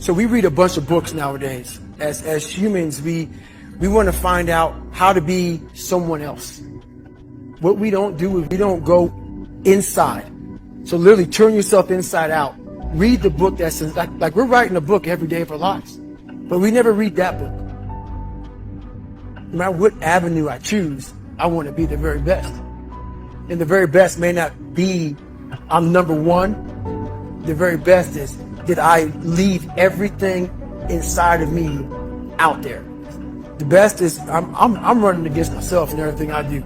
So we read a bunch of books nowadays. As humans, we want to find out how to be someone else. What we don't do is we don't go inside. So literally turn yourself inside out. Read the book that says, like we're writing a book every day of our lives, but we never read that book. No matter what avenue I choose, I want to be the very best. And the very best may not be I'm number one. The very best is, did I leave everything inside of me out there? The best is I'm running against myself in everything I do,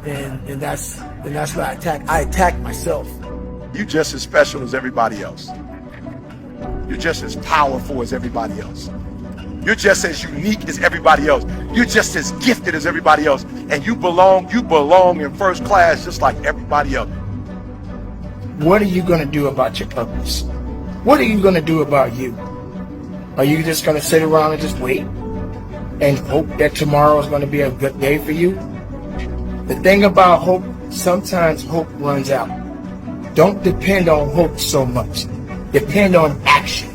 and that's what I attack. I attack myself. You're just as special as everybody else. You're just as powerful as everybody else. You're just as unique as everybody else. You're just as gifted as everybody else, and you belong in first class just like everybody else. What are you going to do about your purpose? What are you going to do about you? Are you just going to sit around and just wait and hope that tomorrow is going to be a good day for you? The thing about hope, sometimes hope runs out. Don't depend on hope so much. Depend on action.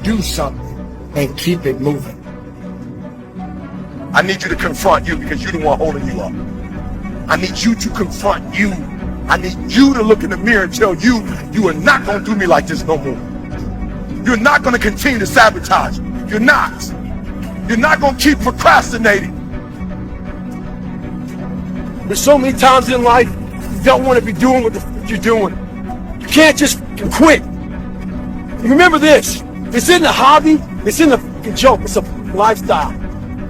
Do something and keep it moving. I need you to confront you because you're the one holding you up. I need you to confront you. I need you to look in the mirror and tell you, you are not going to do me like this no more. You're not going to continue to sabotage. You're not. You're not going to keep procrastinating. There's so many times in life you don't want to be doing what the f you're doing. You can't just quit. Remember this. It's in the hobby. It's in the f***ing joke. It's a lifestyle.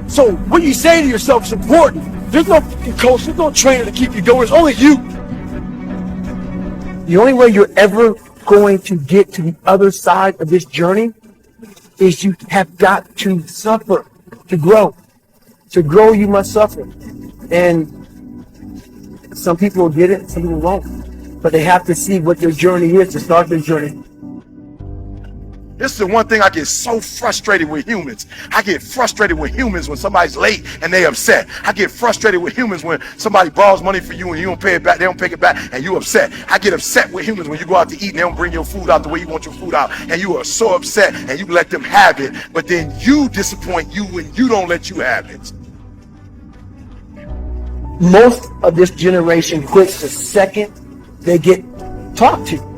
So what you say to yourself is important. There's no f***ing coach. There's no trainer to keep you going. It's only you. The only way you're ever going to get to the other side of this journey is you have got to suffer to grow. To grow, you must suffer. And some people will get it, some people won't. But they have to see what their journey is to start their journey. This is the one thing I get so frustrated with humans. I get frustrated with humans when somebody's late and they upset. I get frustrated with humans when somebody borrows money for you and you don't pay it back, they don't pay it back, and you upset. I get upset with humans when you go out to eat and they don't bring your food out the way you want your food out, and you are so upset and you let them have it, but then you disappoint you when you don't let you have it. Most of this generation quits the second they get talked to.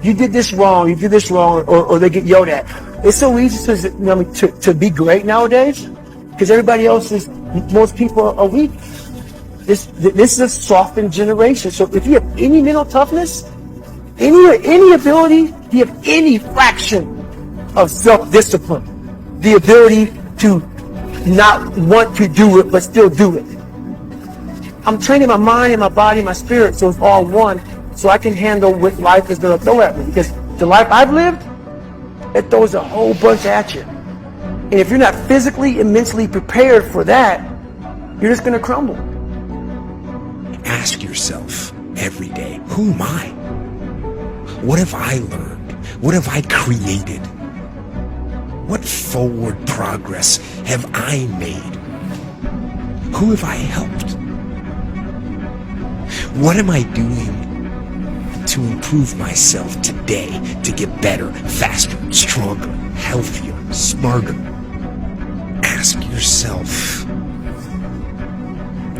You did this wrong, you did this wrong, or they get yelled at. It's so easy to be great nowadays because everybody else is, most people are weak. This is a softened generation. So if you have any mental toughness, any ability, you have any fraction of self-discipline, the ability to not want to do it but still do it. I'm training my mind and my body and my spirit so it's all one, so I can handle what life is going to throw at me. Because the life I've lived, it throws a whole bunch at you. And if you're not physically and mentally prepared for that, you're just going to crumble. Ask yourself every day, who am I? What have I learned? What have I created? What forward progress have I made? Who have I helped? What am I doing to improve myself today to get better, faster, stronger, healthier, smarter? Ask yourself,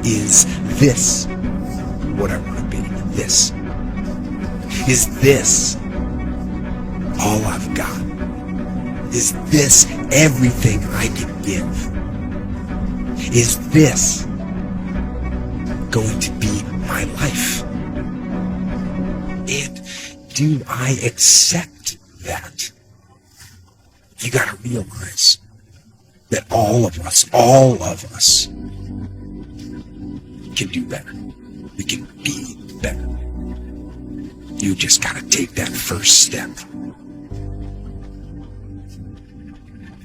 is this what I want to be? This. Is this all I've got? Is this everything I can give? Is this going to be my life? And do I accept that? You gotta realize that all of us can do better. We can be better. You just gotta take that first step.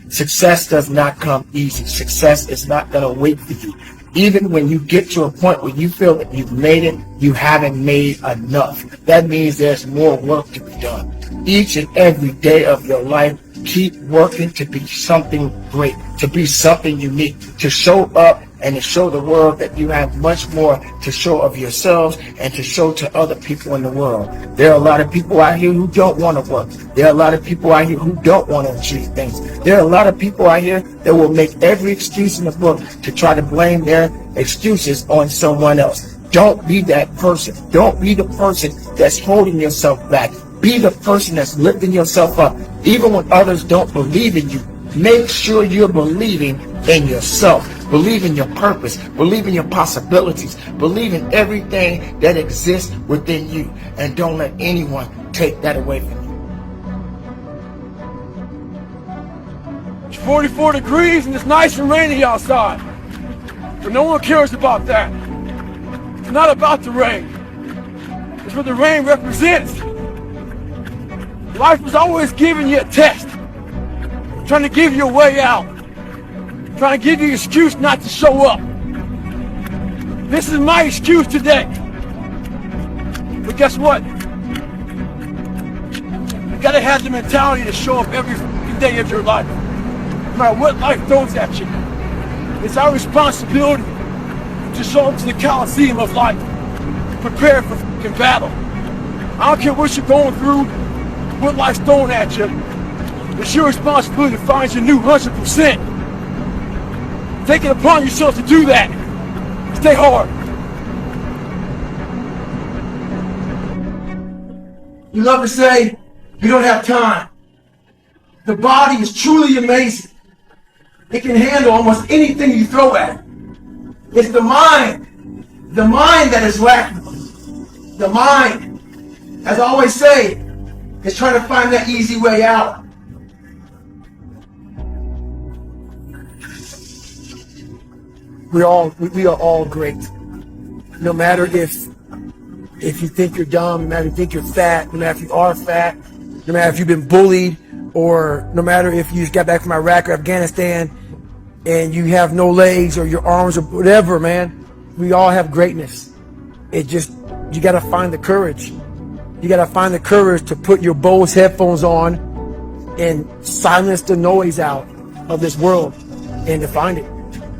Success does not come easy. Success is not going to wait for you. Even when you get to a point where you feel that you've made it, you haven't made enough. That means there's more work to be done. Each and every day of your life, keep working to be something great, to be something unique, to show up and to show the world that you have much more to show of yourselves and to show to other people in the world. There are a lot of people out here who don't want to work. There are a lot of people out here who don't want to achieve things. There are a lot of people out here that will make every excuse in the book to try to blame their excuses on someone else. Don't be that person. Don't be the person that's holding yourself back. Be the person that's lifting yourself up. Even when others don't believe in you, make sure you're believing in yourself. Believe in your purpose. Believe in your possibilities. Believe in everything that exists within you. And don't let anyone take that away from you. It's 44 degrees and it's nice and rainy outside. But no one cares about that. It's not about the rain. It's what the rain represents. Life was always giving you a test. Trying to give you a way out. Trying to give you an excuse not to show up. This is my excuse today. But guess what? You gotta have the mentality to show up every day of your life. No matter what life throws at you. It's our responsibility to show up to the Coliseum of life. Prepare for fucking battle. I don't care what you're going through, what life's throwing at you. It's your responsibility to find your new 100%. Take it upon yourself to do that. Stay hard. You love to say, you don't have time. The body is truly amazing. It can handle almost anything you throw at it. It's the mind that is lacking. The mind, as I always say, is trying to find that easy way out. We are all great. No matter if you think you're dumb, no matter if you think you're fat, no matter if you are fat, no matter if you've been bullied, or no matter if you just got back from Iraq or Afghanistan and you have no legs or your arms or whatever, man. We all have greatness. It just, you gotta find the courage. You gotta find the courage to put your Bose headphones on and silence the noise out of this world and to find it.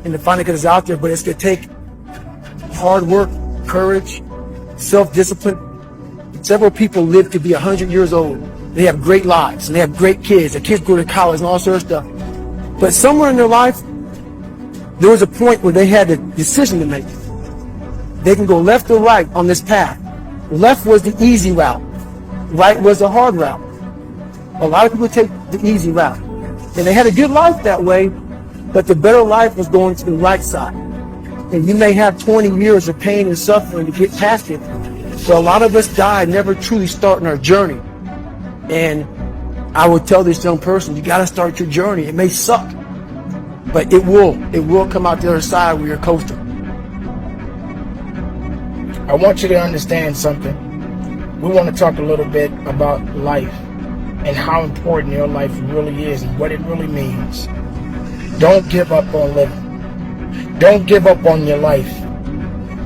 And to find it because it's out there, but it's gonna take hard work, courage, self-discipline. Several people live to be 100 years old. They have great lives and they have great kids. Their kids go to college and all sorts of stuff. But somewhere in their life, there was a point where they had a decision to make. They can go left or right on this path. Left was the easy route. Right was the hard route. A lot of people take the easy route. And they had a good life that way, but the better life was going to the right side. And you may have 20 years of pain and suffering to get past it. So a lot of us die never truly starting our journey. And I would tell this young person, you got to start your journey. It may suck, but it will come out the other side where you're coasting. I want you to understand something. We want to talk a little bit about life and how important your life really is and what it really means. Don't give up on living. Don't give up on your life.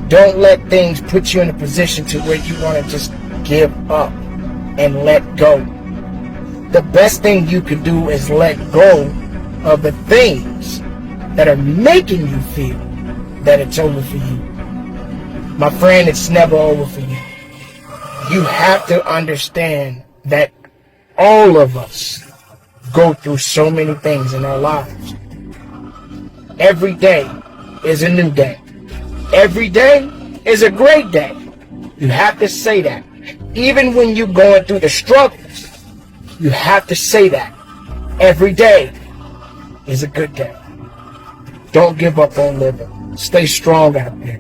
Don't let things put you in a position to where you want to just give up and let go. The best thing you can do is let go of the things that are making you feel that it's over for you. My friend, it's never over for you. You have to understand that all of us go through so many things in our lives. Every day is a new day. Every day is a great day. You have to say that. Even when you're going through the struggles, you have to say that. Every day is a good day. Don't give up on living. Stay strong out there.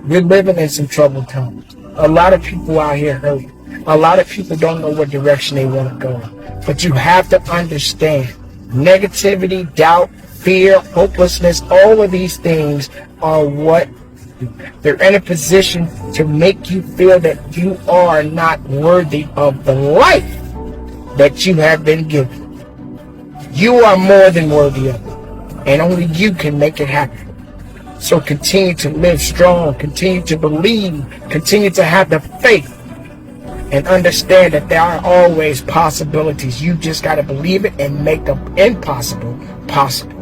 We're living in some troubled times. A lot of people out here hurt. A lot of people don't know what direction they want to go. But you have to understand, negativity, doubt, fear, hopelessness, all of these things are what they're in a position to make you feel that you are not worthy of the life that you have been given. You are more than worthy of it, and only you can make it happen. So continue to live strong, continue to believe, continue to have the faith, and understand that there are always possibilities. You just got to believe it and make the impossible possible.